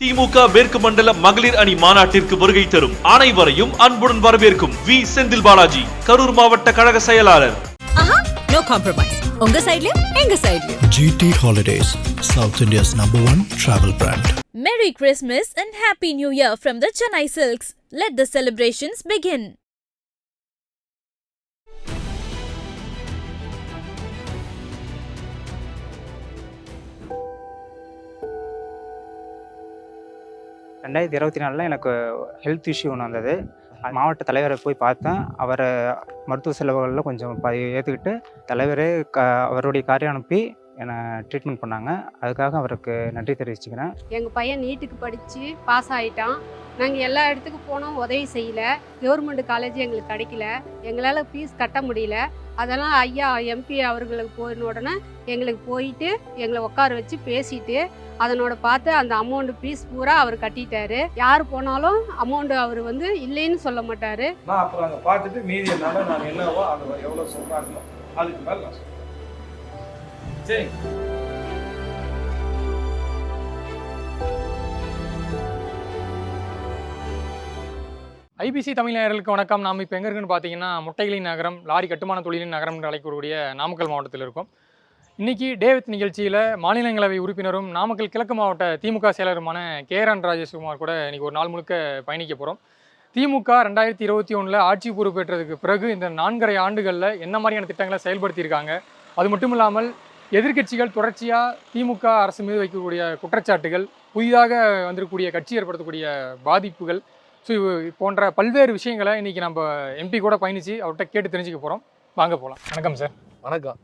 திமுக மேற்கு மண்டல மகளிர் அணி மாநாட்டிற்கு வருகை தரும் அனைவரையும் அன்புடன் வரவேற்கும் வி செந்தில் பாலாஜி, கரூர் மாவட்ட கழக செயலாளர். No compromise. உங்க சைடுலயும் எங்க சைடுலயும். GT Holidays, South India's #1 travel brand. Merry Christmas and Happy New Year from the Chennai Silks. Let the celebrations begin. ரெண்டாயிரத்தி 24 எனக்கு ஹெல்த் இஷ்யூ ஒன்று வந்தது. மாவட்ட தலைவரை போய் பார்த்தேன். அவரை மருத்துவ செலவுகளில் கொஞ்சம் ஏற்றுக்கிட்டு தலைவரே அவருடைய காரியம் அனுப்பி என்னை ட்ரீட்மெண்ட் பண்ணாங்க. அதுக்காக அவருக்கு நன்றி தெரிவிச்சுக்கிறேன். எங்கள் பையன் நீட்டுக்கு படித்து பாஸ் ஆகிட்டான். நாங்கள் எல்லா இடத்துக்கு போனோம், உதவி செய்யலை. கவர்மெண்ட் காலேஜ் எங்களுக்கு கிடைக்கல, எங்களால் ஃபீஸ் கட்ட முடியல. அதெல்லாம் ஐயா எம்பி அவர்களுக்கு போயின உடனே எங்களுக்கு போயிட்டு எங்களை உட்கார வச்சு பேசிட்டு அதனோட பார்த்து அந்த அமௌண்ட் ஃபீஸ் பூரா அவர் கட்டிட்டாரு. யார் போனாலும் அமௌண்ட் அவர் இல்லைன்னு சொல்ல மாட்டார். நான் அப்புறம் அங்கே பார்த்துட்டு மீதி என்னால் நான் என்னவோ அது எவ்வளோ சொல்கிறாங்களோ அதுக்கு மேலே நான் சொல்கிறேன். சரி, ஐபிசி தமிழ் நேயர்களுக்கு வணக்கம். நாம் இப்போ எங்கே இருக்குன்னு பார்த்தீங்கன்னா முட்டைகளின் நகரம், லாரி கட்டுமான தொழிலின் நகரம் என்று அழைக்கக்கூடிய நாமக்கல் மாவட்டத்தில் இருக்கும். இன்றைக்கி டேவித் நிகழ்ச்சியில் மாநிலங்களவை உறுப்பினரும் நாமக்கல் கிழக்கு மாவட்ட திமுக செயலருமான KR ராஜேஷ்குமார் கூட இன்றைக்கி ஒரு நாள் முழுக்க பயணிக்க போகிறோம். திமுக 2021 ஆட்சி பொறுப்பேற்றதுக்கு பிறகு இந்த 4.5 ஆண்டுகளில் என்ன மாதிரியான திட்டங்களை செயல்படுத்தியிருக்காங்க, அது மட்டும் இல்லாமல் எதிர்க்கட்சிகள் தொடர்ச்சியாக திமுக அரசு மீது வைக்கக்கூடிய குற்றச்சாட்டுகள், புதிதாக வந்திருக்கக்கூடிய கட்சி ஏற்படுத்தக்கூடிய பாதிப்புகள், ஸோ போன்ற பல்வேறு விஷயங்களை இன்றைக்கி நம்ம எம்பி கூட பயணித்து அவர்கிட்ட கேட்டு தெரிஞ்சுக்க போகிறோம். வாங்க போகலாம். வணக்கம் சார். வணக்கம்.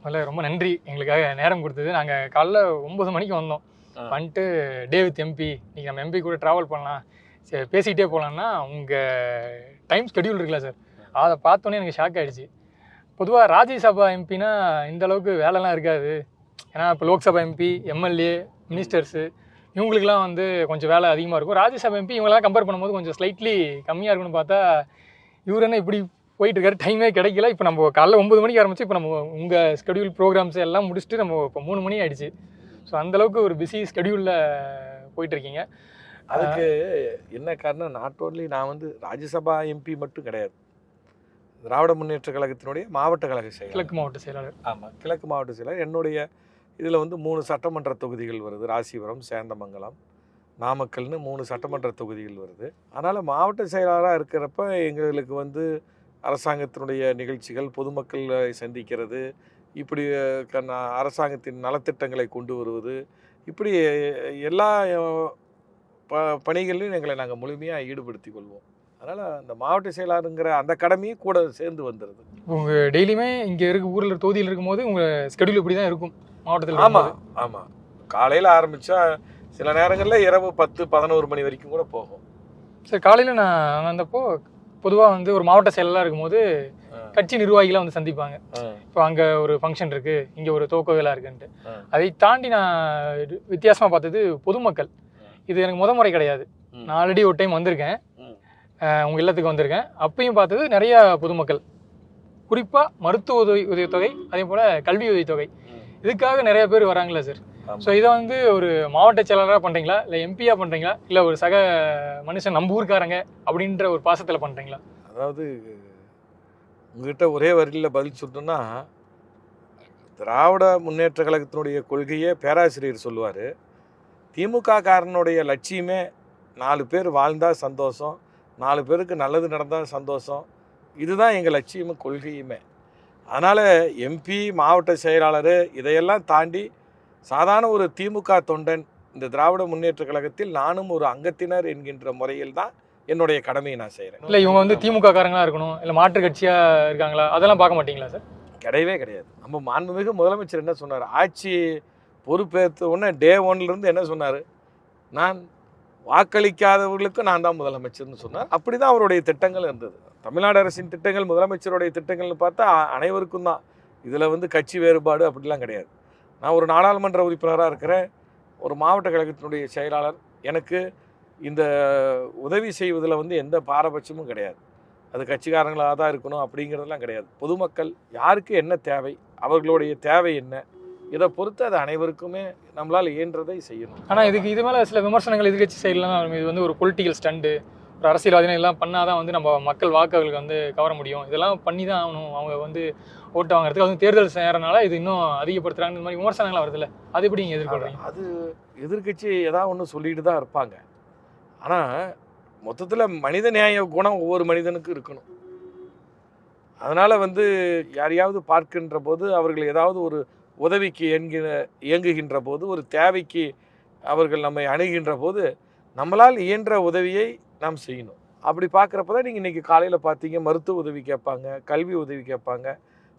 முதல்ல ரொம்ப நன்றி எங்களுக்காக நேரம் கொடுத்தது. நாங்கள் காலைல 9 மணிக்கு வந்தோம். வந்துட்டு டேவித் எம்பி இன்றைக்கி நம்ம எம்பி கூட ட்ராவல் பண்ணலாம், சரி பேசிக்கிட்டே போகலான்னா உங்கள் டைம் ஸ்கெடியூல் இருக்குல்ல சார், அதை பார்த்தோன்னே எனக்கு ஷாக் ஆகிடுச்சு. பொதுவாக ராஜ்யசபா எம்பினா இந்த அளவுக்கு வேலைலாம் இருக்காது. ஏன்னா இப்போ லோக்சபா எம்பி, எம்எல்ஏ, மினிஸ்டர்ஸு இவங்களுக்குலாம் கொஞ்சம் வேலை அதிகமாக இருக்கும். ராஜ்யசபா எம்பி இவங்களாம் கம்பேர் பண்ணும்போது கொஞ்சம் ஸ்லைட்லி கம்மியாக இருக்குன்னு பார்த்தா இவர் என்ன இப்படி போயிட்டுருக்காரு, டைமே கிடைக்கல. இப்போ நம்ம காலைல 9 மணிக்கு ஆரம்பிச்சு இப்போ நம்ம உங்கள் ஸ்கெடியூல் ப்ரோக்ராம்ஸ் எல்லாம் முடிச்சுட்டு நம்ம இப்போ 3 மணி ஆகிடுச்சு. ஸோ அந்தளவுக்கு ஒரு பிஸி ஸ்கெடியூலில் போயிட்டுருக்கீங்க. அதுக்கு என்ன காரணம், நாட் ஓன்லி நான் ராஜ்யசபா எம்பி மட்டும் கிடையாது, திராவிட முன்னேற்ற கழகத்தினுடைய மாவட்ட கழக செயலர், கிழக்கு மாவட்ட செயலாளர். ஆமாம், கிழக்கு மாவட்ட செயலர். என்னுடைய இதில் 3 சட்டமன்ற தொகுதிகள் வருது. ராசிபுரம், சேந்தமங்கலம், நாமக்கல்னு 3 சட்டமன்ற தொகுதிகள் வருது. அதனால் மாவட்ட செயலாளராக இருக்கிறப்ப எங்களுக்கு அரசாங்கத்தினுடைய நிகழ்ச்சிகள், பொதுமக்களை சந்திக்கிறது, இப்படி அரசாங்கத்தின் நலத்திட்டங்களை கொண்டு வருவது, இப்படி எல்லா பணிகளிலும் எங்களை நாங்கள் முழுமையாக ஈடுபடுத்தி கொள்வோம். அதனால் அந்த மாவட்ட செயலாளருங்கிற அந்த கடமையும் கூட சேர்ந்து வந்துடுது. உங்கள் டெய்லியுமே இங்கே இருக்க ஊரில் தொகுதியில் இருக்கும்போது உங்கள் ஸ்கெடியூல் இப்படி தான் இருக்கும் மாவட்டத்தில்? ஆமாம் ஆமாம், காலையில் ஆரம்பித்தா சில நேரங்களில் இரவு 10-11 மணி வரைக்கும் கூட போகும். சரி, காலையில் நான் வந்தப்போ பொதுவாக ஒரு மாவட்ட செயலாளராக இருக்கும்போது கட்சி நிர்வாகிகளாக சந்திப்பாங்க. இப்போ அங்கே ஒரு ஃபங்க்ஷன் இருக்குது, இங்கே ஒரு துவக்க விழா இருக்குன்ட்டு. அதை தாண்டி நான் வித்தியாசமாக பார்த்தது பொதுமக்கள். இது எனக்கு முறை கிடையாது. நான் ஆல்ரெடி ஒரு டைம் வந்திருக்கேன், உங்கள் இல்லத்துக்கு வந்திருக்கேன். அப்பயும் பார்த்தது நிறையா பொதுமக்கள், குறிப்பாக மருத்துவ உதவித்தொகை, அதே போல் கல்வி உதவித்தொகை, இதுக்காக நிறைய பேர் வராங்களா சார்? ஸோ இதை ஒரு மாவட்ட செயலாளராக பண்ணுறீங்களா, இல்லை எம்பியாக பண்ணுறீங்களா, இல்லை ஒரு சக மனுஷன் நம்ம ஊருக்காரங்க அப்படின்ற ஒரு பாசத்தில் பண்ணுறீங்களா? அதாவது உங்ககிட்ட ஒரே வரியில் பதில் சொல்லணும்னா, திராவிட முன்னேற்ற கழகத்தினுடைய கொள்கையே பேராசிரியர் சொல்லுவார், திமுக காரனுடைய லட்சியமே 4 பேர் வாழ்ந்தால் சந்தோஷம், 4 பேருக்கு நல்லது நடந்தால் சந்தோஷம், இதுதான் எங்கள் லட்சியமும் கொள்கையுமே. அதனால் எம்பி, மாவட்ட செயலாளர் இதையெல்லாம் தாண்டி சாதாரண ஒரு திமுக தொண்டன் இந்த திராவிட முன்னேற்ற கழகத்தில் நானும் ஒரு அங்கத்தினர் என்கின்ற முறையில் தான் என்னுடைய கடமையை நான் செய்கிறேன். இல்லை இவங்க திமுக காரங்களாக இருக்கணும், இல்லை மாற்று கட்சியாக இருக்காங்களா, அதெல்லாம் பார்க்க மாட்டீங்களா சார்? கிடையவே கிடையாது. நம்ம மாண்புமிகு முதலமைச்சர் என்ன சொன்னார், ஆட்சி பொறுப்பேற்ற உடனே டே 1லேருந்து என்ன சொன்னார், நான் வாக்களிக்காதவர்களுக்கும் நான் தான் முதலமைச்சர்னு சொன்னார். அப்படி தான் அவருடைய திட்டங்கள் இருந்தது. தமிழ்நாடு அரசின் திட்டங்கள், முதலமைச்சருடைய திட்டங்கள்னு பார்த்தா அனைவருக்கும் தான். இதில் கட்சி வேறுபாடு அப்படிலாம் கிடையாது. நான் ஒரு நாடாளுமன்ற உறுப்பினராக இருக்கிறேன், ஒரு மாவட்ட கழகத்தினுடைய செயலாளர். எனக்கு இந்த உதவி செய்வதில் எந்த பாரபட்சமும் கிடையாது. அது கட்சிக்காரங்களாக தான் இருக்கணும் அப்படிங்கிறதெல்லாம் கிடையாது. பொதுமக்கள் யாருக்கு என்ன தேவை, அவர்களுடைய தேவை என்ன, இதை பொறுத்து அது அனைவருக்குமே நம்மளால் இயன்றதை செய்யணும். ஆனால் இது மேலே சில விமர்சனங்கள் எதிர்கட்சி சைட்லாம் இது வந்து ஒரு பொலிட்டிக்கல் ஸ்டண்டு, ஒரு அரசியல்வாதிகள் எல்லாம் பண்ணாதான் வந்து நம்ம மக்கள் வாக்குகளுக்கு வந்து கவர முடியும், இதெல்லாம் பண்ணி தான் ஆகணும், அவங்க வந்து ஓட்டு வாங்குறதுக்கு வந்து தேர்தல் செய்யறதுனால இது இன்னும் அதிகப்படுத்துறாங்க, இந்த மாதிரி விமர்சனங்கள் வருதுல்ல, அது எப்படி நீங்கள் எதிர்கொள்றீங்க? அது எதிர்கட்சி ஏதாவது ஒன்று சொல்லிட்டு தான் இருப்பாங்க. ஆனால் மொத்தத்தில் மனித நியாய குணம் ஒவ்வொரு மனிதனுக்கும் இருக்கணும். அதனால் வந்து யாரையாவது பார்க்கின்ற போது அவர்கள் ஏதாவது ஒரு உதவிக்கு இயங்குகின்ற போது, ஒரு தேவைக்கு அவர்கள் நம்மை அணுகின்ற போது நம்மளால் இயன்ற உதவியை நாம் செய்யணும். அப்படி பார்க்குறப்ப தான் நீங்கள் இன்றைக்கி காலையில் பார்த்தீங்க, மருத்துவ உதவி கேட்பாங்க, கல்வி உதவி கேட்பாங்க.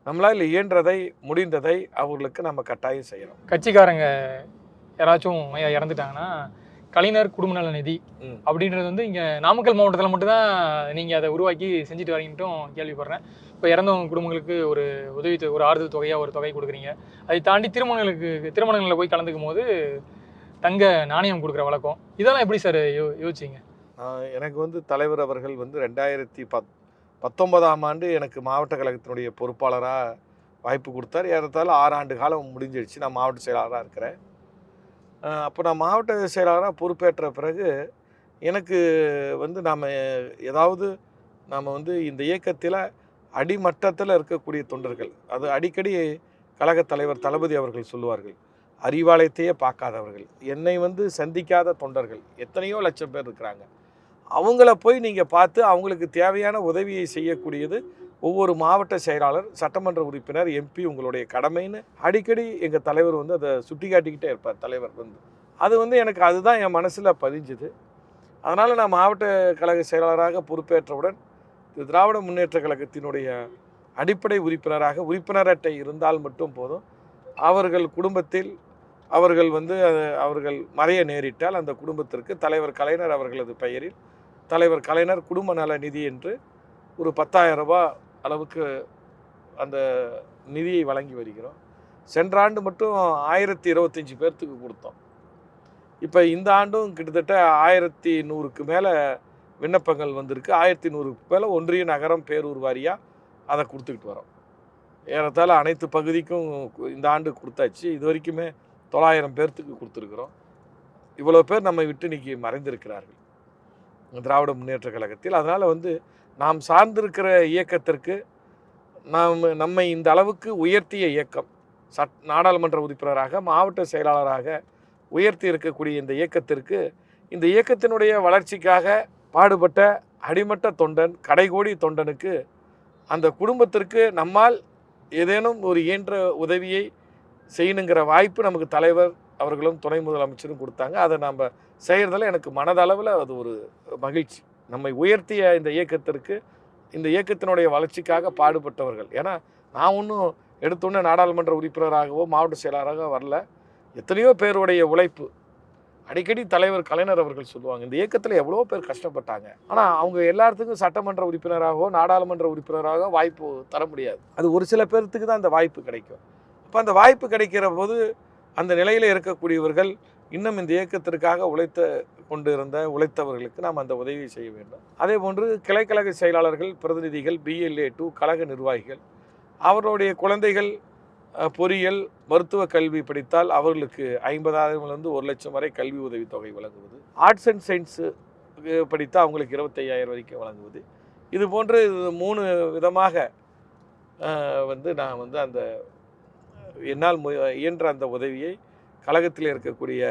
நம்மளால் இயன்றதை முடிந்ததை அவர்களுக்கு நம்ம கட்டாயம் செய்யணும். கட்சிக்காரங்க யாராச்சும் இறந்துட்டாங்கன்னா கலைஞர் குடும்ப நல நிதி அப்படின்றது வந்து இங்கே நாமக்கல் மாவட்டத்தில் மட்டும்தான் நீங்கள் அதை உருவாக்கி செஞ்சுட்டு வரீங்கன்ட்டும் கேள்விப்படுறேன். இப்போ இறந்தவங்க குடும்பங்களுக்கு ஒரு உதவி ஒரு ஆறுதல் தொகையாக ஒரு தொகை கொடுக்குறீங்க. அதை தாண்டி திருமணங்களில் போய் கலந்துக்கும் போது தங்க நாணயம் கொடுக்குற வழக்கம், இதெல்லாம் எப்படி சார் யோசிச்சிங்க? எனக்கு வந்து தலைவர் அவர்கள் வந்து 2019ஆம் ஆண்டு எனக்கு மாவட்ட கழகத்தினுடைய பொறுப்பாளராக வாய்ப்பு கொடுத்தார். ஏறத்தாழ 6 ஆண்டு காலம் முடிஞ்சிடுச்சு. நான் மாவட்ட செயலாளராக இருக்கிறேன். அப்போ நான் மாவட்ட செயலாளராக பொறுப்பேற்ற பிறகு எனக்கு வந்து நாம் வந்து இந்த இயக்கத்தில் அடிமட்டத்தில் இருக்கக்கூடிய தொண்டர்கள், அது அடிக்கடி கழகத் தலைவர் தளபதி அவர்கள் சொல்லுவார்கள், அறிவாலயத்தையே பார்க்காதவர்கள், என்னை வந்து சந்திக்காத தொண்டர்கள் எத்தனையோ லட்சம் பேர் இருக்கிறாங்க. அவங்கள போய் நீங்கள் பார்த்து அவங்களுக்கு தேவையான உதவியை செய்யக்கூடியது ஒவ்வொரு மாவட்ட செயலாளர், சட்டமன்ற உறுப்பினர், எம்பி உங்களுடைய கடமைன்னு அடிக்கடி எங்கள் தலைவர் வந்து அதை சுட்டி காட்டிக்கிட்டே இருப்பார். தலைவர் வந்து அது வந்து எனக்கு அதுதான் என் மனசில் பதிஞ்சுது. அதனால் நான் மாவட்ட கழக செயலாளராக பொறுப்பேற்றவுடன் திராவிட முன்னேற்ற கழகத்தினுடைய அடிப்படை உறுப்பினராக உறுப்பினர் அட்டை இருந்தால் மட்டும் போதும், அவர்கள் குடும்பத்தில் அவர்கள் மறைய நேரிட்டால் அந்த குடும்பத்திற்கு தலைவர் கலைஞர் அவர்களது பெயரில் தலைவர் கலைஞர் குடும்ப நல நிதி என்று ஒரு 10,000 ரூபாய் அளவுக்கு அந்த நிதியை வழங்கி வருகிறோம். சென்ற ஆண்டு மட்டும் 1025 பேர்த்துக்கு கொடுத்தோம். இப்போ இந்த ஆண்டும் கிட்டத்தட்ட 1100க்கு மேலே விண்ணப்பங்கள் வந்திருக்கு. 1100க்கு மேலே ஒன்றிய நகரம் பேரூர் வாரியாக அதை கொடுத்துக்கிட்டு வரோம். ஏறத்தாழ அனைத்து பகுதிக்கும் இந்த ஆண்டு கொடுத்தாச்சு. இது வரைக்குமே 900 பேர்த்துக்கு கொடுத்துருக்குறோம். இவ்வளோ பேர் நம்மை விட்டு இன்றைக்கி மறைந்திருக்கிறார்கள் திராவிட முன்னேற்ற கழகத்தில். அதனால் வந்து நாம் சார்ந்திருக்கிற இயக்கத்திற்கு நம்மை இந்த அளவுக்கு உயர்த்திய இயக்கம், நாடாளுமன்ற உறுப்பினராக மாவட்ட செயலாளராக உயர்த்தி இருக்கக்கூடிய இந்த இயக்கத்திற்கு, இந்த இயக்கத்தினுடைய வளர்ச்சிக்காக பாடுபட்ட அடிமட்ட தொண்டன், கடைகோடி தொண்டனுக்கு, அந்த குடும்பத்திற்கு நம்மால் ஏதேனும் ஒரு இயன்ற உதவியை செய்யணுங்கிற வாய்ப்பு நமக்கு தலைவர் அவர்களும் துணை முதலமைச்சரும் கொடுத்தாங்க. அதை நம்ம செய்கிறதில் எனக்கு மனதளவில் அது ஒரு மகிழ்ச்சி. நம்மை உயர்த்திய இந்த இயக்கத்திற்கு, இந்த இயக்கத்தினுடைய வளர்ச்சிக்காக பாடுபட்டவர்கள். ஏன்னா நான் ஒன்றும் எடுத்தோன்னே நாடாளுமன்ற உறுப்பினராகவோ மாவட்ட செயலாளராக வரல. எத்தனையோ பேருடைய உழைப்பு. அடிக்கடி தலைவர் கலைஞர் அவர்கள் சொல்லுவாங்க, இந்த இயக்கத்தில் எவ்வளோ பேர் கஷ்டப்பட்டாங்க, ஆனால் அவங்க எல்லாத்துக்கும் சட்டமன்ற உறுப்பினராகவோ நாடாளுமன்ற உறுப்பினராக வாய்ப்பு தர முடியாது. அது ஒரு சில பேர்த்துக்கு தான் அந்த வாய்ப்பு கிடைக்கும். அப்போ அந்த வாய்ப்பு கிடைக்கிற போது அந்த நிலையில் இருக்கக்கூடியவர்கள் இன்னும் இந்த இயக்கத்திற்காக உழைத்தவர்களுக்கு நாம் அந்த உதவியை செய்ய வேண்டும். அதே போன்று கிளைக்கழக செயலாளர்கள், பிரதிநிதிகள், BLA2 கழக நிர்வாகிகள், அவர்களுடைய குழந்தைகள் பொறியியல் மருத்துவ கல்வி படித்தால் அவர்களுக்கு 50,000 1 லட்சம் வரை கல்வி உதவித்தொகை வழங்குவது. ஆர்ட்ஸ் அண்ட் சயின்ஸு படித்தால் அவங்களுக்கு 25,000 வரைக்கும் வழங்குவது. இது போன்று 3 விதமாக நான் அந்த என்னால் இயன்ற அந்த உதவியை கழகத்தில் இருக்கக்கூடிய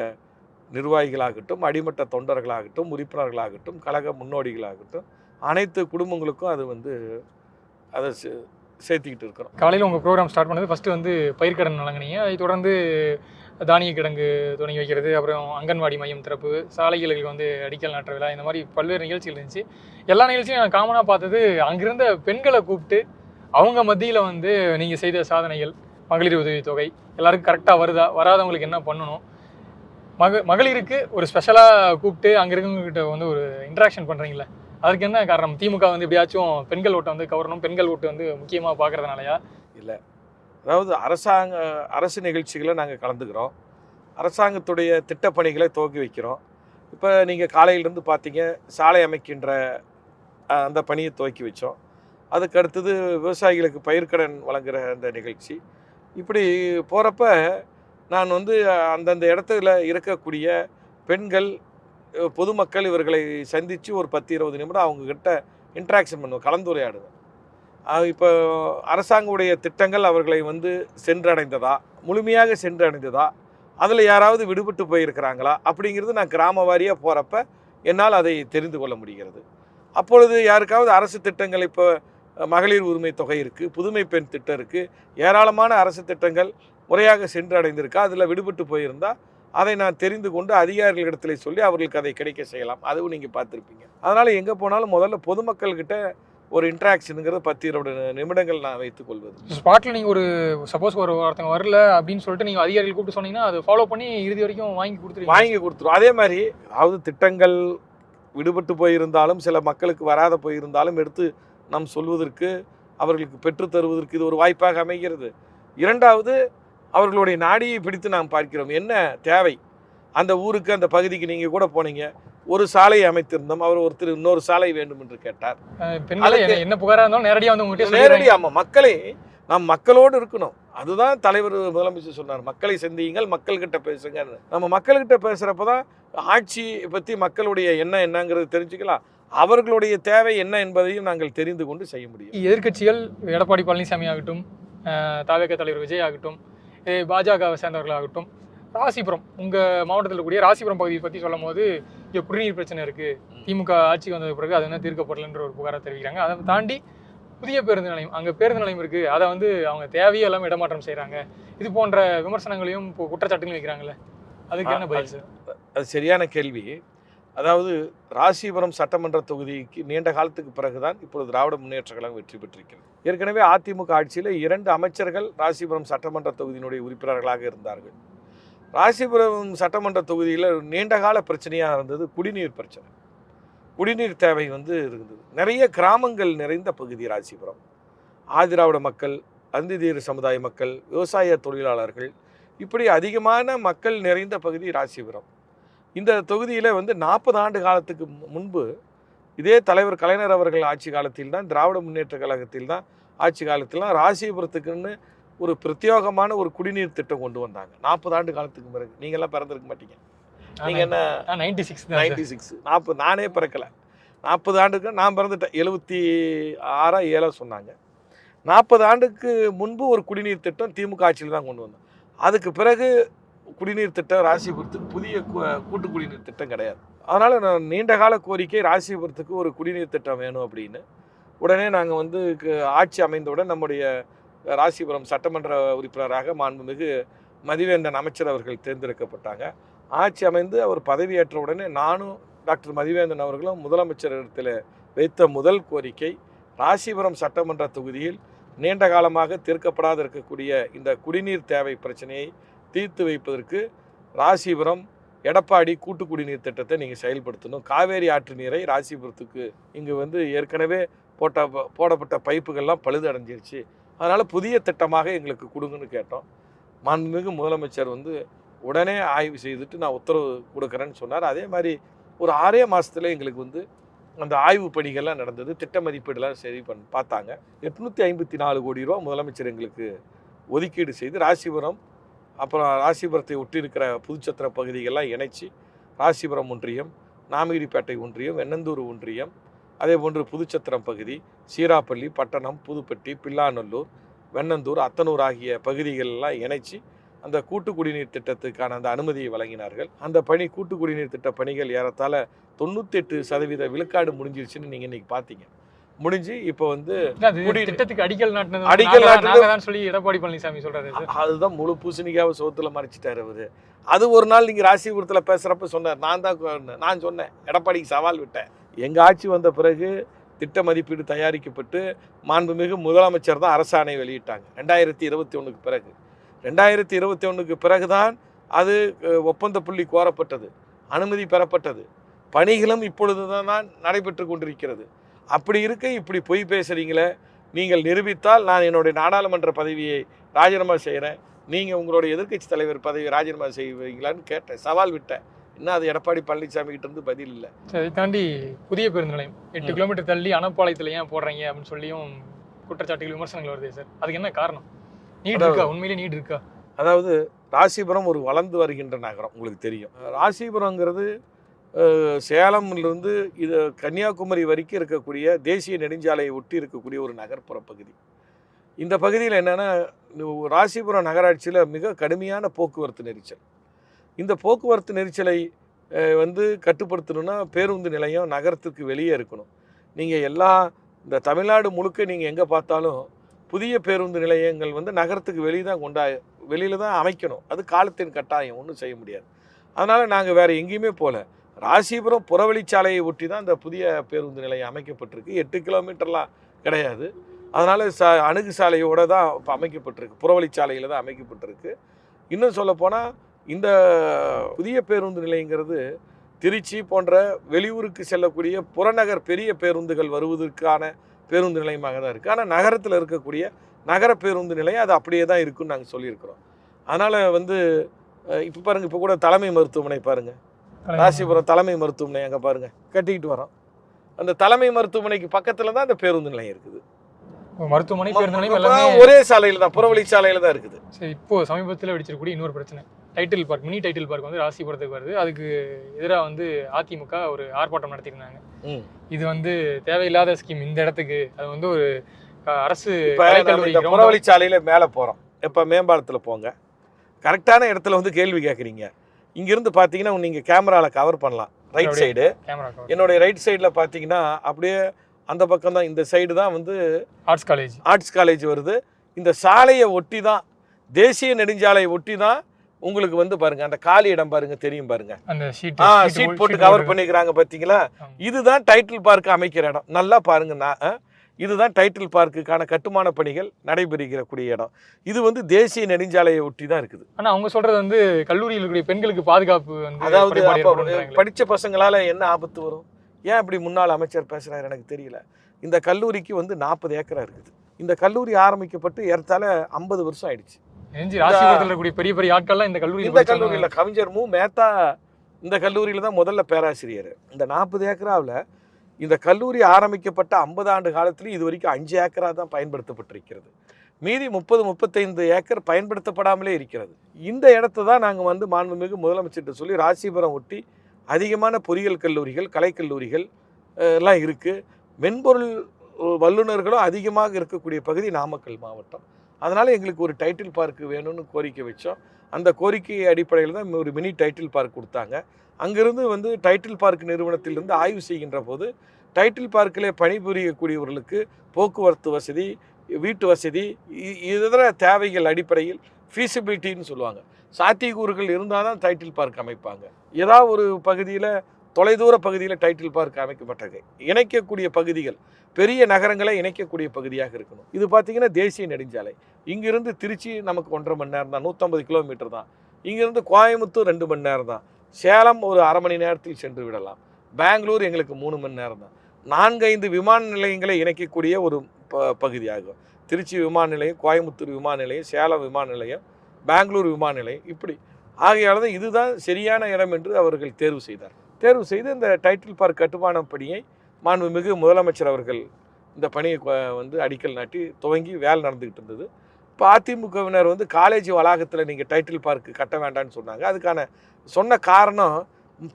நிர்வாகிகளாகட்டும், அடிமட்ட தொண்டர்களாகட்டும், உறுப்பினர்களாகட்டும், கழக முன்னோடிகளாகட்டும், அனைத்து குடும்பங்களுக்கும் அதை சேர்த்துக்கிட்டு இருக்கிறோம். காலையில் உங்கள் ப்ரோக்ராம் ஸ்டார்ட் பண்ணது ஃபஸ்ட்டு பயிர்க்கடன் வழங்கினீங்க. அதை தொடர்ந்து தானிய கிடங்கு தொடங்கி வைக்கிறது, அப்புறம் அங்கன்வாடி மையம் திறப்பு, சாலைகளுக்கு அடிக்கல் நாட்டுற விழா, இந்த மாதிரி பல்வேறு நிகழ்ச்சிகள் இருந்துச்சு. எல்லா நிகழ்ச்சியும் நான் காமனாக பார்த்தது அங்கிருந்த பெண்களை கூப்பிட்டு அவங்க மத்தியில் நீங்கள் செய்த சாதனைகள், மகளிர் உதவித்தொகை எல்லாருக்கும் கரெக்டாக வருதா, வராதவங்களுக்கு என்ன பண்ணணும், மகளிருக்கு ஒரு ஸ்பெஷலாக கூப்பிட்டு அங்கே இருக்கவங்ககிட்ட ஒரு இன்ட்ராக்ஷன் பண்ணுறீங்களே, அதுக்கு என்ன காரணம்? திமுக எப்படியாச்சும் பெண்கள் ஓட்டை கவரணும், பெண்கள் ஓட்டு முக்கியமாக பார்க்கறதுனாலயா? இல்லை, அதாவது அரசு நிகழ்ச்சிகளை நாங்கள் கலந்துக்கிறோம். அரசாங்கத்துடைய திட்டப்பணிகளை துவக்கி வைக்கிறோம். இப்போ நீங்கள் காலையிலேருந்து பார்த்தீங்க, சாலை அமைக்கின்ற அந்த பணியை துவக்கி வச்சோம். அதுக்கு அடுத்தது விவசாயிகளுக்கு பயிர்க்கடன் வழங்குகிற அந்த நிகழ்ச்சி. இப்படி போகிறப்ப நான் வந்து அந்தந்த இடத்துல இருக்கக்கூடிய பெண்கள், பொதுமக்கள் இவர்களை சந்தித்து ஒரு 10-20 நிமிடம் அவங்கக்கிட்ட இன்ட்ராக்ஷன் பண்ணுவேன், கலந்துரையாடுவேன். இப்போ அரசாங்கவுடைய திட்டங்கள் அவர்களை வந்து சென்றடைந்ததா, முழுமையாக சென்றடைந்ததா, அதில் யாராவது விடுபட்டு போயிருக்கிறாங்களா அப்படிங்கிறது நான் கிராம வாரியாக போகிறப்ப என்னால் அதை தெரிந்து கொள்ள முடிகிறது. அப்பொழுது யாருக்காவது அரசு திட்டங்கள், இப்போ மகளிர் உரிமை தொகை இருக்குது, புதுமை பெண் திட்டம் இருக்குது, ஏராளமான அரசு திட்டங்கள் முறையாக சென்றடைந்திருக்கா, அதில் விடுபட்டு போயிருந்தால் அதை நான் தெரிந்து கொண்டு அதிகாரிகளிடத்தில் சொல்லி அவர்களுக்கு அதை கிடைக்க செய்யலாம். அதுவும் நீங்கள் பார்த்துருப்பீங்க. அதனால் எங்கே போனாலும் முதல்ல பொதுமக்கள்கிட்ட ஒரு இன்ட்ராக்ஷனுங்கிறது 10-20 நிமிடங்கள் நான் வைத்துக் கொள்வது. ஸ்பாட்டில் நீங்கள் ஒரு சப்போஸ் ஒருத்தங்க வரல அப்படின்னு சொல்லிட்டு நீங்கள் அதிகாரிகள் கூப்பிட்டு சொன்னீங்கன்னா அது ஃபாலோ பண்ணி இறுதி வரைக்கும் வாங்கி கொடுத்துருவோம். அதே மாதிரி அதாவது திட்டங்கள் விடுபட்டு போயிருந்தாலும் சில மக்களுக்கு வராத போயிருந்தாலும் எடுத்து நாம் சொல்வதற்கு, அவர்களுக்கு பெற்று தருவதற்கு இது ஒரு வாய்ப்பாக அமைகிறது. இரண்டாவது, அவர்களுடைய நாடியை பிடித்து நாம் பார்க்கிறோம், என்ன தேவை அந்த ஊருக்கு, அந்த பகுதிக்கு. நீங்கள் கூட போனீங்க, ஒரு சாலை அமைத்திருந்தோம், அவர் ஒருத்தர் இன்னொரு சாலை வேண்டும் என்று கேட்டார். என்ன புகாராக இருந்தாலும் நேரடியாக வந்து உங்கள்கிட்ட ஆமாம், மக்களை நாம் மக்களோடு இருக்கணும். அதுதான் தலைவர் முதலமைச்சர் சொன்னார், மக்களை சந்தியுங்கள், மக்கள்கிட்ட பேசுங்க. நம்ம மக்கள்கிட்ட பேசுகிறப்ப தான் ஆட்சி பற்றி மக்களுடைய என்னங்கிறது தெரிஞ்சுக்கலாம், அவர்களுடைய தேவை என்ன என்பதையும் நாங்கள் தெரிந்து கொண்டு செய்ய முடியும். எதிர்க்கட்சிகள் எடப்பாடி பழனிசாமி ஆகட்டும், தவிக தலைவர் விஜய் ஆகட்டும், பாஜகவை சேர்ந்தவர்களாகட்டும், ராசிபுரம், உங்கள் மாவட்டத்தில் கூடிய ராசிபுரம் பகுதியை பற்றி சொல்லும் போது இங்கே குடிநீர் பிரச்சனை இருக்குது, திமுக ஆட்சிக்கு வந்த பிறகு அது என்ன தீர்க்கப்படலைன்ற ஒரு புகாரை தெரிவிக்கிறாங்க. அதை தாண்டி புதிய பேருந்து நிலையம், அங்கே பேருந்து நிலையம் இருக்குது, அதை வந்து அவங்க தேவையே எல்லாமே இடமாற்றம் செய்கிறாங்க, இது போன்ற விமர்சனங்களையும் இப்போ குற்றச்சாட்டுகளையும் வைக்கிறாங்கல்ல, அதுக்கான பதில் சார்? அது சரியான கேள்வி. அதாவது ராசிபுரம் சட்டமன்ற தொகுதிக்கு நீண்ட காலத்துக்கு பிறகுதான் இப்பொழுது திராவிட முன்னேற்ற கழகம் வெற்றி பெற்றிருக்கிறது. ஏற்கனவே அதிமுக ஆட்சியில் 2 அமைச்சர்கள் ராசிபுரம் சட்டமன்ற தொகுதியினுடைய உறுப்பினர்களாக இருந்தார்கள். ராசிபுரம் சட்டமன்ற தொகுதியில் நீண்டகால பிரச்சனையாக இருந்தது குடிநீர் பிரச்சனை. குடிநீர் தேவை வந்து இருந்தது. நிறைய கிராமங்கள் நிறைந்த பகுதி ராசிபுரம். ஆதிராவிட மக்கள், அந்திதீர சமுதாய மக்கள், விவசாய தொழிலாளர்கள், இப்படி அதிகமான மக்கள் நிறைந்த பகுதி ராசிபுரம். இந்த தொகுதியில் வந்து 40 ஆண்டு காலத்துக்கு முன்பு இதே தலைவர் கலைஞர் அவர்கள் ஆட்சி காலத்தில் தான், திராவிட முன்னேற்ற கழகத்தில் தான் ஆட்சி காலத்தில் தான் ராசிபுரத்துக்குன்னு ஒரு பிரத்யேகமான ஒரு குடிநீர் திட்டம் கொண்டு வந்தாங்க. 40 ஆண்டு காலத்துக்கு பிறகு. நீங்கள்லாம் பிறந்திருக்க மாட்டீங்க. நீங்கள் என்ன 96 40, நானே பிறக்கலை. 40 ஆண்டுக்கு நான் பிறந்துட்டேன். 76 7 சொன்னாங்க. 40 ஆண்டுக்கு முன்பு ஒரு குடிநீர் திட்டம் திமுக ஆட்சியில் தான் கொண்டு வந்தோம். அதுக்கு பிறகு குடிநீர் திட்டம் ராசிபுரத்துக்கு புதிய கூட்டு குடிநீர் திட்டம் கிடையாது. அதனால் நான் நீண்டகால கோரிக்கை, ராசிபுரத்துக்கு ஒரு குடிநீர் திட்டம் வேணும் அப்படின்னு. உடனே நாங்கள் வந்து ஆட்சி அமைந்தவுடன் நம்முடைய ராசிபுரம் சட்டமன்ற உறுப்பினராக மாண்புமிகு மதிவேந்தன் அமைச்சர் அவர்கள் தேர்ந்தெடுக்கப்பட்டாங்க. ஆட்சி அமைந்து அவர் பதவியேற்ற உடனே நானும் டாக்டர் மதிவேந்தன் அவர்களும் முதலமைச்சரிடத்தில் வைத்த முதல் கோரிக்கை, ராசிபுரம் சட்டமன்ற தொகுதியில் நீண்ட காலமாக தீர்க்கப்படாது இருக்கக்கூடிய இந்த குடிநீர் தேவை பிரச்சனையை தீர்த்து வைப்பதற்கு ராசிபுரம் எடப்பாடி கூட்டு குடிநீர் திட்டத்தை நீங்கள் செயல்படுத்தணும். காவேரி ஆற்று நீரை ராசிபுரத்துக்கு இங்கு வந்து ஏற்கனவே போடப்பட்ட பைப்புகள்லாம் பழுதடைஞ்சிருச்சு, அதனால் புதிய திட்டமாக எங்களுக்கு கொடுங்கன்னு கேட்டோம். மாண்புமிகு முதலமைச்சர் வந்து உடனே ஆய்வு செய்துட்டு நான் உத்தரவு கொடுக்குறேன்னு சொன்னார். அதே மாதிரி ஒரு 6 மாதத்தில் எங்களுக்கு வந்து அந்த ஆய்வு பணிகள்லாம் நடந்தது. திட்ட மதிப்பீடுலாம் சரி பார்த்தாங்க. 854 கோடி ரூபா முதலமைச்சர் எங்களுக்கு ஒதுக்கீடு செய்து ராசிபுரம், அப்புறம் ராசிபுரத்தை ஒட்டி இருக்கிற புதுச்சத்திர பகுதிகள்லாம் இணைச்சி ராசிபுரம் ஒன்றியம், நாமகிரிப்பேட்டை ஒன்றியம், வெண்ணந்தூர் ஒன்றியம், அதே போன்று புதுச்சத்திரம் பகுதி, சீராப்பள்ளி, பட்டணம், புதுப்பட்டி, பில்லாநல்லூர், வெண்ணந்தூர், அத்தனூர் ஆகிய பகுதிகளெல்லாம் இணைச்சி அந்த கூட்டு குடிநீர் திட்டத்துக்கான அந்த அனுமதியை வழங்கினார்கள். அந்த பணி, கூட்டு குடிநீர் திட்ட பணிகள் ஏறத்தாழ 98% விழுக்காடு முடிஞ்சிருச்சுன்னு நீங்கள் இன்றைக்கி பார்த்தீங்க. முடிஞ்சு இப்போ வந்து திட்டத்துக்கு அடிக்கல் நாட்டினது சொல்லி எடப்பாடி பழனிசாமி சொல்றாரு. அதுதான் முழு பூசணிக்காவை சோத்துல மறைச்சிட்டாரு அவரு. அது ஒரு நாள் நீங்கள் ராசிபுரத்தில் பேசுகிறப்ப சொன்னார். நான் சொன்னேன், எடப்பாடிக்கு சவால் விட்டேன். எங்கள் ஆட்சி வந்த பிறகு திட்ட மதிப்பீடு தயாரிக்கப்பட்டு மாண்புமிகு முதலமைச்சர் தான் அரசாணை வெளியிட்டாங்க 2021க்கு பிறகு. 2021க்கு பிறகுதான் அது ஒப்பந்த புள்ளி கோரப்பட்டது, அனுமதி பெறப்பட்டது. பணிகளும் இப்பொழுது தான் நடைபெற்று கொண்டிருக்கிறது. அப்படி இருக்க இப்படி பொய் பேசுகிறீங்களே, நீங்கள் நிரூபித்தால் நான் என்னுடைய நாடாளுமன்ற பதவியை ராஜினாமா செய்கிறேன், நீங்கள் உங்களுடைய எதிர்க்கட்சி தலைவர் பதவியை ராஜினாமா செய்வீங்களான்னு கேட்டேன், சவால் விட்டேன். இன்னும் அது எடப்பாடி பழனிசாமி கிட்ட இருந்து பதில் இல்லை. அதை தாண்டி புதிய பேருந்து நிலையம் 8 கிலோமீட்டர் தள்ளி அனப்பாளையத்தில் ஏன் போடுறீங்க அப்படின்னு சொல்லியும் குற்றச்சாட்டுகள், விமர்சனங்கள் வருது சார். அதுக்கு என்ன காரணம்? நீட் இருக்கா? உண்மையிலே நீட் இருக்கா? அதாவது ராசிபுரம் ஒரு வளர்ந்து வருகின்ற நகரம், உங்களுக்கு தெரியும். ராசிபுரங்கிறது சேலம்லேருந்து இது கன்னியாகுமரி வரைக்கும் இருக்கக்கூடிய தேசிய நெடுஞ்சாலையை ஒட்டி இருக்கக்கூடிய ஒரு நகர்ப்புற பகுதி. இந்த பகுதியில் என்னென்னா, ராசிபுரம் நகராட்சியில் மிக கடுமையான போக்குவரத்து நெரிசல். இந்த போக்குவரத்து நெரிசலை வந்து கட்டுப்படுத்தணும்னா பேருந்து நிலையம் நகரத்துக்கு வெளியே இருக்கணும். நீங்கள் இந்த தமிழ்நாடு முழுக்க நீங்கள் எங்கே பார்த்தாலும் புதிய பேருந்து நிலையங்கள் வந்து நகரத்துக்கு வெளியில் தான் அமைக்கணும். அது காலத்தின் கட்டாயம், ஒன்றும் செய்ய முடியாது. அதனால் நாங்கள் வேறு எங்கேயுமே போகல. ராசிபுரம் புறவழிச்சாலையை ஒட்டி தான் இந்த புதிய பேருந்து நிலையம் அமைக்கப்பட்டிருக்கு. 8 கிலோமீட்டர்லாம் கிடையாது. அதனால் அணுகு சாலையோடு தான் இப்போ அமைக்கப்பட்டிருக்கு, புறவழிச்சாலையில் தான் அமைக்கப்பட்டிருக்கு. இன்னும் சொல்லப்போனால் இந்த புதிய பேருந்து நிலையங்கிறது திருச்சி போன்ற வெளியூருக்கு செல்லக்கூடிய புறநகர் பெரிய பேருந்துகள் வருவதற்கான பேருந்து நிலையமாக தான் இருக்குது. ஆனால் நகரத்தில் இருக்கக்கூடிய நகர பேருந்து நிலையம் அது அப்படியே தான் இருக்குன்னு நாங்கள் சொல்லியிருக்கிறோம். அதனால் வந்து இப்போ பாருங்கள், இப்போ கூட தலைமை மருத்துவமனை பாருங்கள், ராசிபுரம் தலைமை மருத்துவமனை அங்கே பாருங்கள் கட்டிக்கிட்டு வரோம். அந்த தலைமை மருத்துவமனைக்கு பக்கத்தில் தான் அந்த பேருந்து நிலையம் இருக்குது. மருத்துவமனை பேருந்து நிலையம் எல்லாமே ஒரே சாலையில் தான், புறவழி சாலையில் தான் இருக்குது. சரி, இப்போ சமீபத்தில் வெடிச்சிருக்கக்கூடிய இன்னொரு பிரச்சனை, title park, mini title park வந்து ராசிபுரத்துக்கு வருது. அதுக்கு எதிராக வந்து அதிமுக ஒரு ஆர்ப்பாட்டம் நடத்தியிருந்தாங்க. இது வந்து தேவையில்லாத ஸ்கீம் இந்த இடத்துக்கு. அது வந்து ஒரு அரசு புறவழி சாலையில் மேலே போகிறோம், இப்போ மேம்பாலத்தில் போங்க, கரெக்டான இடத்துல வந்து கேள்வி கேட்குறீங்க. இங்கிருந்து பார்த்தீங்கன்னா நீங்கள் கேமராவில் கவர் பண்ணலாம். ரைட் சைடு, என்னுடைய ரைட் சைடில் பார்த்தீங்கன்னா அப்படியே அந்த பக்கம் தான், இந்த சைடு தான் வந்து ஆர்ட்ஸ் காலேஜ் வருது. இந்த சாலையை ஒட்டி தான், தேசிய நெடுஞ்சாலையை ஒட்டி தான் உங்களுக்கு வந்து பாருங்க, அந்த காலி இடம் பாருங்க, தெரியும் பாருங்க, அந்த ஷீட் போட்டு கவர் பண்ணிக்கிறாங்க பார்த்தீங்களா. இதுதான் டைட்டில் பார்க் அமைக்கிற இடம். நல்லா பாருங்க, இதுதான் டைட்டில் பார்க்குக்கான கட்டுமான பணிகள் நடைபெறுகிறக்கூடிய இடம். இது வந்து தேசிய நெடுஞ்சாலையை ஒட்டி தான் இருக்குது. ஆனால் அவங்க சொல்றது வந்து கல்லூரியில் இருக்கக்கூடிய பெண்களுக்கு பாதுகாப்பு, அதாவது படித்த பசங்களால என்ன ஆபத்து வரும்? ஏன் அப்படி முன்னாள் அமைச்சர் பேசுறாரு எனக்கு தெரியல. இந்த கல்லூரிக்கு வந்து 40 ஏக்கரா இருக்குது. இந்த கல்லூரி ஆரம்பிக்கப்பட்டு ஏறத்தாழ 50 வருஷம் ஆயிடுச்சு. பெரிய பெரிய ஆட்கள்லாம் இந்த கல்லூரியில் கவிஞர் மு மேத்தா இந்த கல்லூரியில தான் முதல்ல பேராசிரியர். இந்த 40 ஏக்கராவில் இந்த கல்லூரி ஆரம்பிக்கப்பட்ட 50 ஆண்டு காலத்திலும் இது வரைக்கும் 5 ஏக்கரா தான் பயன்படுத்தப்பட்டிருக்கிறது. மீதி 30-35 ஏக்கர் பயன்படுத்தப்படாமலே இருக்கிறது. இந்த இடத்த தான் நாங்கள் வந்து மாண்புமிகு முதலமைச்சர்கிட்ட சொல்லி ராசிபுரம் ஒட்டி அதிகமான பொறியியல் கல்லூரிகள், கலைக்கல்லூரிகள் எல்லாம் இருக்குது. மென்பொருள் வல்லுநர்களும் அதிகமாக இருக்கக்கூடிய பகுதி நாமக்கல் மாவட்டம். அதனால் எங்களுக்கு ஒரு டைட்டில் பார்க் வேணும்னு கோரிக்கை வச்சோம். அந்த கோரிக்கை அடிப்படையில் தான் ஒரு மினி டைட்டில் பார்க் கொடுத்தாங்க. அங்கிருந்து வந்து டைட்டில் பார்க் நிறுவனத்திலிருந்து ஆய்வு செய்கின்ற போது டைட்டில் பார்க்கில் பணிபுரியக்கூடியவர்களுக்கு போக்குவரத்து வசதி, வீட்டு வசதி, இதர தேவைகள் அடிப்படையில் ஃபீஸிபிலிட்டின்னு சொல்லுவாங்க, சாத்தியக்கூறுகள் இருந்தால் தான் டைட்டில் பார்க் அமைப்பாங்க. ஏதாவது ஒரு பகுதியில், தொலைதூர பகுதியில் டைட்டில் பார்க் அமைக்கப்பட்டது இணைக்கக்கூடிய பகுதிகள், பெரிய நகரங்களை இணைக்கக்கூடிய பகுதியாக இருக்கணும். இது பார்த்திங்கன்னா தேசிய நெடுஞ்சாலை. இங்கிருந்து திருச்சி நமக்கு 1.5 மணி நேரம் தான், 150 கிலோமீட்டர் தான். இங்கிருந்து கோயம்புத்தூர் 2 மணி நேரம் தான். சேலம் ஒரு அரை மணி நேரத்தில் சென்று விடலாம். பெங்களூர் எங்களுக்கு 3 மணி நேரம் தான். 4-5 விமான நிலையங்களை இணைக்கக்கூடிய ஒரு பகுதியாகும். திருச்சி விமான நிலையம், கோயம்புத்தூர் விமான நிலையம், சேலம் விமான நிலையம், பெங்களூர் விமான நிலையம், இப்படி ஆகையால் தான் இதுதான் சரியான இடம் என்று அவர்கள் தேர்வு செய்து இந்த டைட்டில் பார்க் கட்டுமான பணியை மாண்புமிகு முதலமைச்சர் அவர்கள் இந்த பணியை வந்து அடிக்கல் நாட்டி துவங்கி வேலை நடந்துக்கிட்டு இருந்தது. இப்போ அதிமுகவினர் வந்து காலேஜ் வளாகத்தில் நீங்கள் டைட்டில் பார்க் கட்ட வேண்டாம்னு சொன்னாங்க. அதுக்கான சொன்ன காரணம்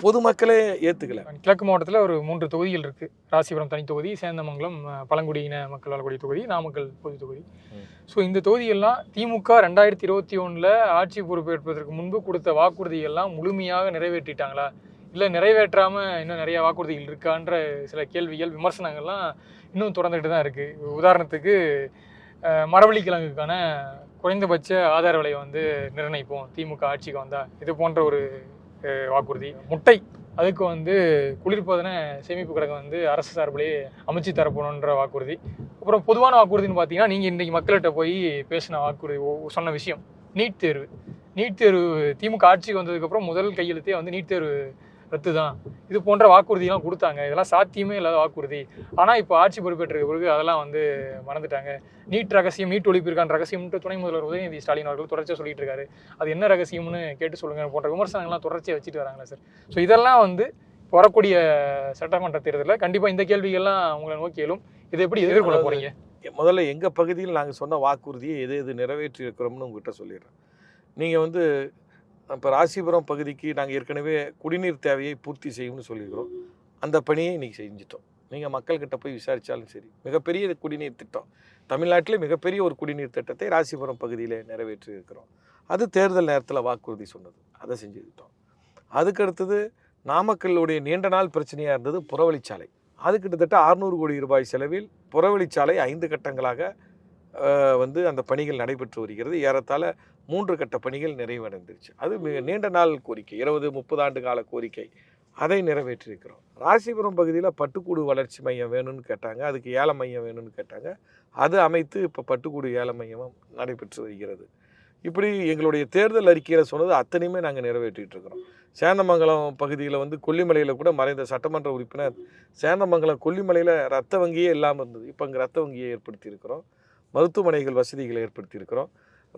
பொதுமக்களே ஏற்றுக்கல. கிழக்கு மாவட்டத்தில் ஒரு 3 தொகுதிகள் இருக்குது. ராசிபுரம் தனி தொகுதி, சேந்தமங்கலம் பழங்குடியின மக்கள் வாழக்கூடிய தொகுதி, நாமக்கல் பொது தொகுதி. ஸோ இந்த தொகுதியெல்லாம் திமுக 2021 ஆட்சி பொறுப்பேற்பதற்கு முன்பு கொடுத்த வாக்குறுதிகள்லாம் முழுமையாக நிறைவேற்றிட்டாங்களா, இல்லை நிறைவேற்றாமல் இன்னும் நிறைய வாக்குறுதிகள் இருக்கான்ற சில கேள்விகள், விமர்சனங்கள்லாம் இன்னும் தொடர்ந்துகிட்டு தான் இருக்குது. உதாரணத்துக்கு மரவள்ளிக்கிழங்குக்கான குறைந்தபட்ச ஆதார விலையை வந்து நிர்ணயிப்போம் திமுக ஆட்சிக்கு வந்தால், இது போன்ற ஒரு வாக்குறுதி. முட்டை, அதுக்கு வந்து குளிர்பதன சேமிப்பு கிடங்கு வந்து அரசு சார்பிலேயே அமைச்சு தரப்போணுன்ற வாக்குறுதி. அப்புறம் பொதுவான வாக்குறுதின்னு பார்த்தீங்கன்னா, நீங்கள் இன்றைக்கி மக்கள்கிட்ட போய் பேசின வாக்குறுதி சொன்ன விஷயம் நீட் தேர்வு திமுக ஆட்சிக்கு வந்ததுக்கப்புறம் முதல் கையெழுத்தே வந்து நீட் தேர்வு ரத்து தான். இது போன்ற வாக்குறுதியெல்லாம் கொடுத்தாங்க. இதெல்லாம் சாத்தியமே இல்லாத வாக்குறுதி. ஆனால் இப்போ ஆட்சி பொறுப்பேற்ற பிறகு அதெல்லாம் வந்து மறந்துட்டாங்க. நீட் ரகசியம், நீட் ஒழிப்பிற்கான ரகசியம்ன்ட்டு துணை முதல்வர் உதயநிதி ஸ்டாலின் அவர்கள் தொடர்ச்சியாக சொல்லிட்டு இருக்காரு. அது என்ன ரகசியம்னு கேட்டு சொல்லுங்க போன்ற விமர்சனங்கள்லாம் தொடர்ச்சியாக வச்சுட்டு வராங்களா சார்? ஸோ இதெல்லாம் வந்து வரக்கூடிய சட்டமன்ற தேர்தலில் கண்டிப்பாக இந்த கேள்விகள்லாம் உங்களை நோக்கி எழும். இதை எப்படி எதிர்கொள்ள போறீங்க? முதல்ல எங்கள் பகுதியில் நாங்கள் சொன்ன வாக்குறுதியை எது எது நிறைவேற்றி இருக்கிறோம்னு உங்கள்கிட்ட சொல்லிடுறேன். நீங்கள் வந்து இப்போ ராசிபுரம் பகுதிக்கு நாங்கள் ஏற்கனவே குடிநீர் தேவையை பூர்த்தி செய்யும்னு சொல்லியிருக்கிறோம். அந்த பணியை இன்றைக்கி செஞ்சிட்டோம். நீங்கள் மக்கள்கிட்ட போய் விசாரித்தாலும் சரி, மிகப்பெரிய குடிநீர் திட்டம், தமிழ்நாட்டிலே மிகப்பெரிய ஒரு குடிநீர் திட்டத்தை ராசிபுரம் பகுதியில் நிறைவேற்றி இருக்கிறோம். அது தேர்தல் நேரத்தில் வாக்குறுதி சொன்னது, அதை செஞ்சுக்கிட்டோம். அதுக்கடுத்தது நாமக்கல்லுடைய நீண்ட நாள் பிரச்சனையாக இருந்தது புறவழிச்சாலை. அது கிட்டத்தட்ட 600 கோடி ரூபாய் செலவில் புறவழிச்சாலை 5 கட்டங்களாக வந்து அந்த பணிகள் நடைபெற்று வருகிறது. ஏறத்தாழ 3 கட்ட பணிகள் நிறைவடைந்துருச்சு. அது நீண்ட நாள் கோரிக்கை, 20-30 ஆண்டு கால கோரிக்கை, அதை நிறைவேற்றியிருக்கிறோம். ராசிபுரம் பகுதியில் பட்டுக்கூடு வளர்ச்சி மையம் வேணும்னு கேட்டாங்க, அதுக்கு ஏல மையம் வேணும்னு கேட்டாங்க. அது அமைத்து இப்போ பட்டுக்கூடு ஏல மையமும் நடைபெற்று வருகிறது. இப்படி எங்களுடைய தேர்தல் அறிக்கையில் சொன்னது அத்தனையுமே நாங்கள் நிறைவேற்றிட்டு இருக்கிறோம். சேந்தமங்கலம் பகுதியில் வந்து கொல்லிமலையில் கூட மறைந்த சட்டமன்ற உறுப்பினர் சேந்தமங்கலம் கொல்லிமலையில் ரத்த வங்கியே இல்லாமல் இருந்தது. இப்போ அங்கே ரத்த வங்கியை ஏற்படுத்தியிருக்கிறோம். மருத்துவமனைகள் வசதிகளை ஏற்படுத்தியிருக்கிறோம்.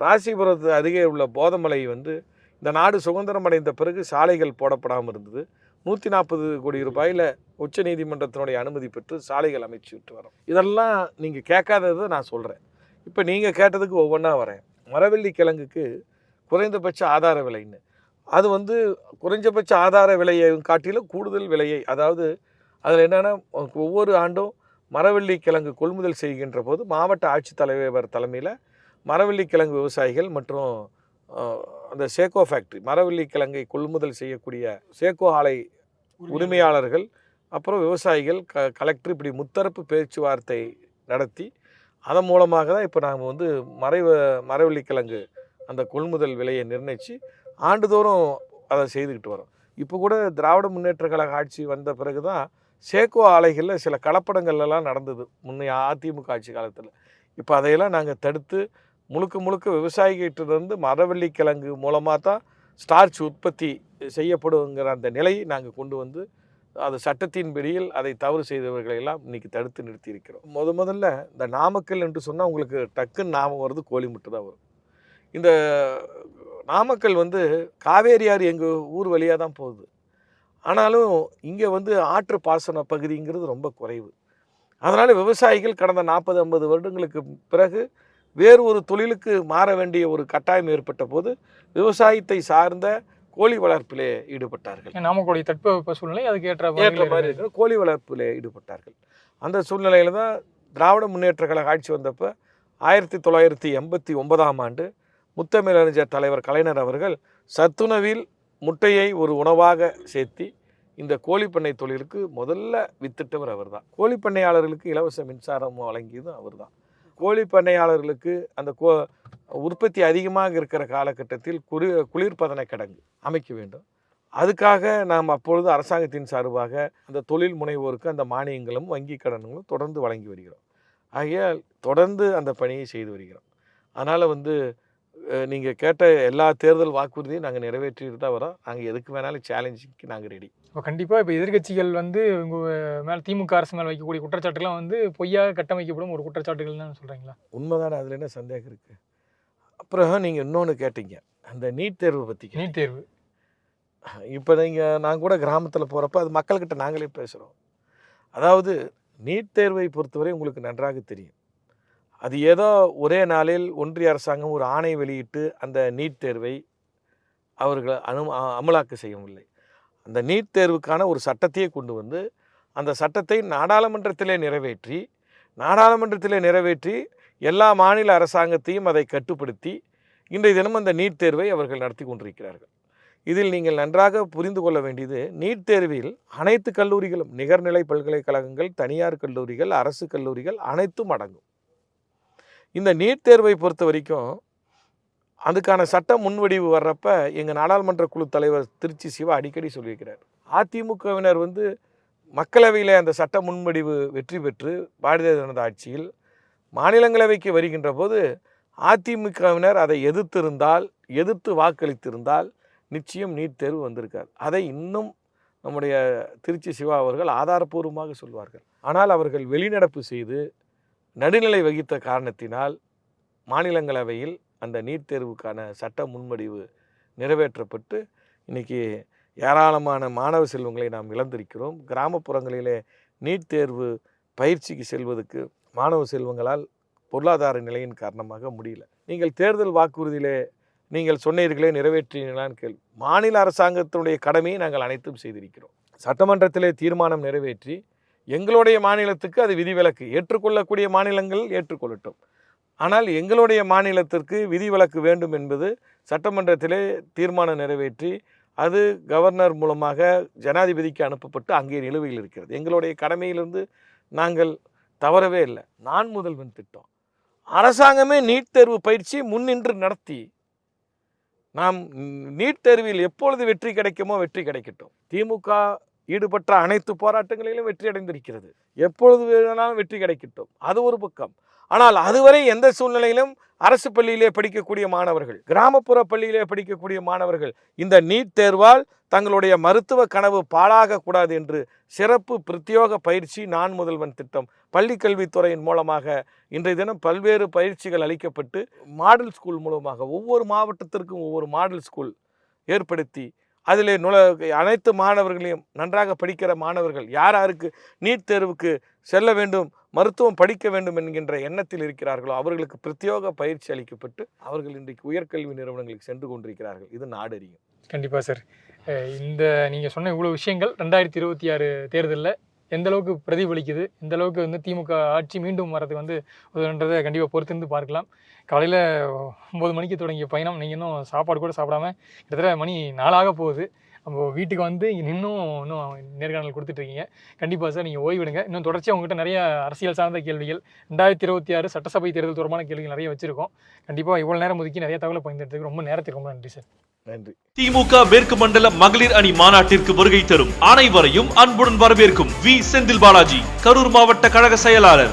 ராசிபுரத்து அருகே உள்ள போதமலை வந்து இந்த நாடு சுதந்திரம் அடைந்த பிறகு சாலைகள் போடப்படாமல் இருந்தது. 140 கோடி ரூபாயில் உச்சநீதிமன்றத்தினுடைய அனுமதி பெற்று சாலைகள் அமைச்சு விட்டு வரோம். இதெல்லாம் நீங்கள் கேட்காததை நான் சொல்கிறேன். இப்போ நீங்கள் கேட்டதுக்கு ஒவ்வொன்றா வரேன். மரவள்ளி கிழங்குக்கு குறைந்தபட்ச ஆதார விலைன்னு, அது வந்து குறைஞ்சபட்ச ஆதார விலையை காட்டிலும் கூடுதல் விலையை, அதாவது அதில் என்னென்னா ஒவ்வொரு ஆண்டும் மரவள்ளி கிழங்கு கொள்முதல் செய்கின்ற போது மாவட்ட ஆட்சித்தலைவர் தலைமையில் மரவள்ளி கிழங்கு விவசாயிகள் மற்றும் அந்த சேக்கோ ஃபேக்ட்ரி, மரவள்ளி கிழங்கை கொள்முதல் செய்யக்கூடிய சேக்கோ ஆலை உரிமையாளர்கள், அப்புறம் விவசாயிகள், கலெக்டர், இப்படி முத்தரப்பு பேச்சுவார்த்தை நடத்தி அதன் மூலமாக தான் இப்போ நாம் வந்து மரவள்ளி கிழங்கு அந்த கொள்முதல் விலையை நிர்ணயித்து ஆண்டுதோறும் அதை செய்துக்கிட்டு வரோம். இப்போ கூட திராவிட முன்னேற்ற கழக ஆட்சி வந்த பிறகு தான் சேக்கோ ஆலைகளில் சில கலப்படங்கள்லாம் நடந்தது முன்னைய அதிமுக ஆட்சி காலத்தில். இப்போ அதையெல்லாம் நாங்கள் தடுத்து முழுக்க விவசாயிகிட்டிருந்து மரவள்ளி கிழங்கு மூலமாக தான் ஸ்டார்ச் உற்பத்தி செய்யப்படுங்கிற அந்த நிலையை நாங்கள் கொண்டு வந்து அது சட்டத்தின் பிடியில் அதை தவறு செய்தவர்களெல்லாம் இன்றைக்கி தடுத்து நிறுத்தியிருக்கிறோம். முதல்ல இந்த நாமக்கல் என்று சொன்னால் உங்களுக்கு டக்குன்னு ஞாபகம் வருது கோழிமுட்டை தான் வரும். இந்த நாமக்கல் வந்து காவேரி ஆறு எங்கள் ஊர் வழியாக தான் போகுது. ஆனாலும் இங்கே வந்து ஆற்று பாசன பகுதிங்கிறது ரொம்ப குறைவு. அதனால் விவசாயிகள் கடந்த 40-50 வருடங்களுக்கு பிறகு வேறு ஒரு தொழிலுக்கு மாற வேண்டிய ஒரு கட்டாயம் ஏற்பட்ட போது விவசாயத்தை சார்ந்த கோழி வளர்ப்பிலே ஈடுபட்டார்கள். நாமக்கல் தட்பவெப்ப சூழ்நிலை அதுக்கு ஏற்ற மாதிரி இருக்கிற கோழி வளர்ப்பிலே ஈடுபட்டார்கள். அந்த சூழ்நிலையில் தான் திராவிட முன்னேற்ற கழக ஆட்சி வந்தப்போ 1989ஆம் ஆண்டு முத்தமிழறிஞர் தலைவர் கலைஞர் அவர்கள் சத்துணவில் முட்டையை ஒரு உணவாக சேர்த்தி இந்த கோழிப்பண்ணை தொழிலுக்கு முதல்ல வித்திட்டவர் அவர் தான். கோழிப்பண்ணையாளர்களுக்கு இலவச மின்சாரம் வழங்கியதும் அவர் தான். கோழிப்பண்ணையாளர்களுக்கு அந்த உற்பத்தி அதிகமாக இருக்கிற காலகட்டத்தில் குளிர்பதன கிடங்கு அமைக்க வேண்டும். அதுக்காக நாம் அப்பொழுது அரசாங்கத்தின் சார்பாக அந்த தொழில் முனைவோருக்கு அந்த மானியங்களும் வங்கி கடன்களும் தொடர்ந்து வழங்கி வருகிறோம். ஆகையால் தொடர்ந்து அந்த பணியை செய்து வருகிறோம். அதனால் வந்து நீங்கள் கேட்ட எல்லா தேர்தல் வாக்குறுதியும் நாங்கள் நிறைவேற்றிட்டு தான் வரோம். நாங்கள் எதுக்கு வேணாலும் சேலஞ்சுக்கு நாங்கள் ரெடி. இப்போ கண்டிப்பாக இப்போ எதிர்கட்சிகள் வந்து உங்கள் மேலே திமுக அரசு மேலே வைக்கக்கூடிய குற்றச்சாட்டுலாம் வந்து பொய்யாக கட்டமைக்கப்படும் ஒரு குற்றச்சாட்டுகள் தான் சொல்கிறீங்களா? உண்மைதானே, அதில் என்ன சந்தேகம் இருக்குது? அப்புறம் நீங்கள் இன்னொன்று கேட்டீங்க, அந்த நீட் தேர்வு பற்றி. நீட் தேர்வு இப்போ நான் கூட கிராமத்தில் போகிறப்ப அது மக்கள்கிட்ட நாங்களே பேசுகிறோம். அதாவது நீட் தேர்வை பொறுத்தவரை உங்களுக்கு நன்றாக தெரியும், அது ஏதோ ஒரே நாளில் ஒன்றிய அரசாங்கம் ஒரு ஆணை வெளியிட்டு அந்த நீட் தேர்வை அவர்கள் அமலாக்க செய்யவில்லை. அந்த நீட் தேர்வுக்கான ஒரு சட்டத்தையே கொண்டு வந்து அந்த சட்டத்தை நாடாளுமன்றத்திலே நிறைவேற்றி எல்லா மாநில அரசாங்கத்தையும் அதை கட்டுப்படுத்தி இன்றைய தினம் அந்த நீட் தேர்வை அவர்கள் நடத்தி கொண்டிருக்கிறார்கள். இதில் நீங்கள் நன்றாக புரிந்து கொள்ள வேண்டியது, நீட் தேர்வில் அனைத்து கல்லூரிகளும், நிகர்நிலை பல்கலைக்கழகங்கள், தனியார் கல்லூரிகள், அரசு கல்லூரிகள் அனைத்தும் அடங்கும். இந்த நீட் தேர்வை பொறுத்த வரைக்கும் அதுக்கான சட்ட முன்வடிவு வர்றப்ப எங்கள் நாடாளுமன்ற குழு தலைவர் திருச்சி சிவா அடிக்கடி சொல்லியிருக்கிறார், அதிமுகவினர் வந்து மக்களவையில் அந்த சட்ட முன்வடிவு வெற்றி பெற்று பாரதிய ஜனதா ஆட்சியில் மாநிலங்களவைக்கு வருகின்ற போது அதிமுகவினர் அதை எதிர்த்து வாக்களித்திருந்தால் நிச்சயம் நீட் தேர்வு வந்திருக்காது. அதை இன்னும் நம்முடைய திருச்சி சிவா அவர்கள் ஆதாரபூர்வமாக சொல்வார்கள். ஆனால் அவர்கள் வெளிநடப்பு செய்து நடுநிலை வகித்த காரணத்தினால் மாநிலங்களவையில் அந்த நீட் தேர்வுக்கான சட்ட முன்வடிவு நிறைவேற்றப்பட்டு இன்றைக்கி ஏராளமான மாணவ செல்வங்களை நாம் இழந்திருக்கிறோம். கிராமப்புறங்களிலே நீட் தேர்வு பயிற்சிக்கு செல்வதற்கு மாணவ செல்வங்களால் பொருளாதார நிலையின் காரணமாக முடியல. நீங்கள் தேர்தல் வாக்குறுதியிலே நீங்கள் சொன்னீர்களே நிறைவேற்றினீங்களான்னு கேள்வி. மாநில அரசாங்கத்தினுடைய கடமையை நாங்கள் அனைத்தும் செய்திருக்கிறோம். சட்டமன்றத்திலே தீர்மானம் நிறைவேற்றி எங்களுடைய மாநிலத்துக்கு அது விதிவிலக்கு, ஏற்றுக்கொள்ளக்கூடிய மாநிலங்கள் ஏற்றுக்கொள்ளட்டும், ஆனால் எங்களுடைய மாநிலத்திற்கு விதிவிலக்கு வேண்டும் என்பது சட்டமன்றத்திலே தீர்மானம் நிறைவேற்றி அது கவர்னர் மூலமாக ஜனாதிபதிக்கு அனுப்பப்பட்டு அங்கே நிலுவையில் இருக்கிறது. எங்களுடைய கடமையிலிருந்து நாங்கள் தவறவே இல்லை. நான் முதல்வன் திட்டம் அரசாங்கமே நீட் தேர்வு பயிற்சி முன்னின்று நடத்தி நாம் நீட் தேர்வில் எப்பொழுது வெற்றி கிடைக்குமோ வெற்றி கிடைக்கட்டும். திமுக ஈடுபட்ட அனைத்து போராட்டங்களிலும் வெற்றி அடைந்திருக்கிறது. எப்பொழுது வேணாலும் வெற்றி கிடைக்கட்டும், அது ஒரு பக்கம். ஆனால் அதுவரை எந்த சூழ்நிலையிலும் அரசு பள்ளியிலே படிக்கக்கூடிய மாணவர்கள், கிராமப்புற பள்ளியிலே படிக்கக்கூடிய மாணவர்கள் இந்த நீட் தேர்வால் தங்களுடைய மருத்துவ கனவு பாழாகக்கூடாது என்று சிறப்பு பிரத்யோக பயிற்சி நான் முதல்வன் திட்டம் பள்ளி கல்வித்துறையின் மூலமாக இன்றைய தினம் பல்வேறு பயிற்சிகள் அளிக்கப்பட்டு மாடல் ஸ்கூல் மூலமாக ஒவ்வொரு மாவட்டத்திற்கும் ஒவ்வொரு மாடல் ஸ்கூல் ஏற்படுத்தி அதிலே அனைத்து மாணவர்களையும் நன்றாக படிக்கிற மாணவர்கள் யார் யாருக்கு நீட் தேர்வுக்கு செல்ல வேண்டும், மருத்துவம் படிக்க வேண்டும் என்கின்ற எண்ணத்தில் இருக்கிறார்களோ அவர்களுக்கு பிரத்யோக பயிற்சி அளிக்கப்பட்டு அவர்கள் இன்றைக்கு உயர்கல்வி நிறுவனங்களுக்கு சென்று கொண்டிருக்கிறார்கள். இது நாடறியும். கண்டிப்பாக சார். இந்த நீங்கள் சொன்ன இவ்வளோ விஷயங்கள் 2026 தேர்தலில் எந்த அளவுக்கு பிரதிபலிக்குது, எந்த அளவுக்கு வந்து திமுக ஆட்சி மீண்டும் வரதுக்கு உதவுன்றதை கண்டிப்பாக பொறுத்திருந்து பார்க்கலாம். காலையில் 9 மணிக்கு தொடங்கிய பயணம், நீங்கள் இன்னும் சாப்பாடு கூட சாப்பிடாம கிட்டத்தட்ட மணி 4 போகுது. நம்ம வீட்டுக்கு வந்து இன்னும் நேர்காணல் கொடுத்துட்ருக்கீங்க. கண்டிப்பாக சார் நீங்கள் ஓய்விடுங்க. இன்னும் தொடர்ச்சியாக உங்கள்கிட்ட நிறைய அரசியல் சார்ந்த கேள்விகள் 2026 சட்டசபை தேர்தல் தொடர்பான கேள்விகள் நிறைய வச்சுருக்கோம். கண்டிப்பாக இவ்வளோ நேரம் ஒதுக்கி நிறைய தகவலை பகிர்ந்துட்டு ரொம்ப நேரத்துக்கு ரொம்ப நன்றி சார். நன்றி. திமுக மேற்கு மண்டல மகளிர் அணி மாநாட்டிற்கு வருகை தரும் அனைவரையும் அன்புடன் வரவேற்கும் வி செந்தில் பாலாஜி, கரூர் மாவட்ட கழக செயலாளர்.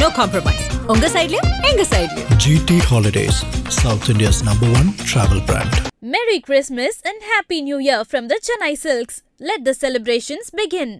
No compromise. உங்க சைடுலயும் எங்க சைடுலயும். GT Holidays, South India's #1 travel brand. Merry Christmas and Happy New Year from the Chennai Silks. Let the celebrations begin.